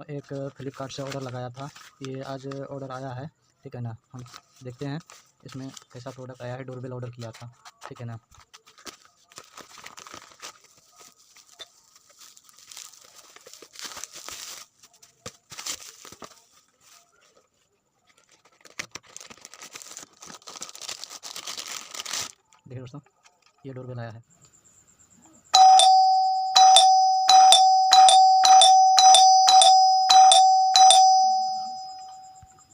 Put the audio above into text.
एक फ्लिपकार्ट से ऑर्डर लगाया था, ये आज ऑर्डर आया है, ठीक है ना। हम देखते हैं इसमें कैसा प्रोडक्ट आया है। डोरबेल ऑर्डर किया था, ठीक है ना। देखिए दोस्तों, ये डोरबेल आया है।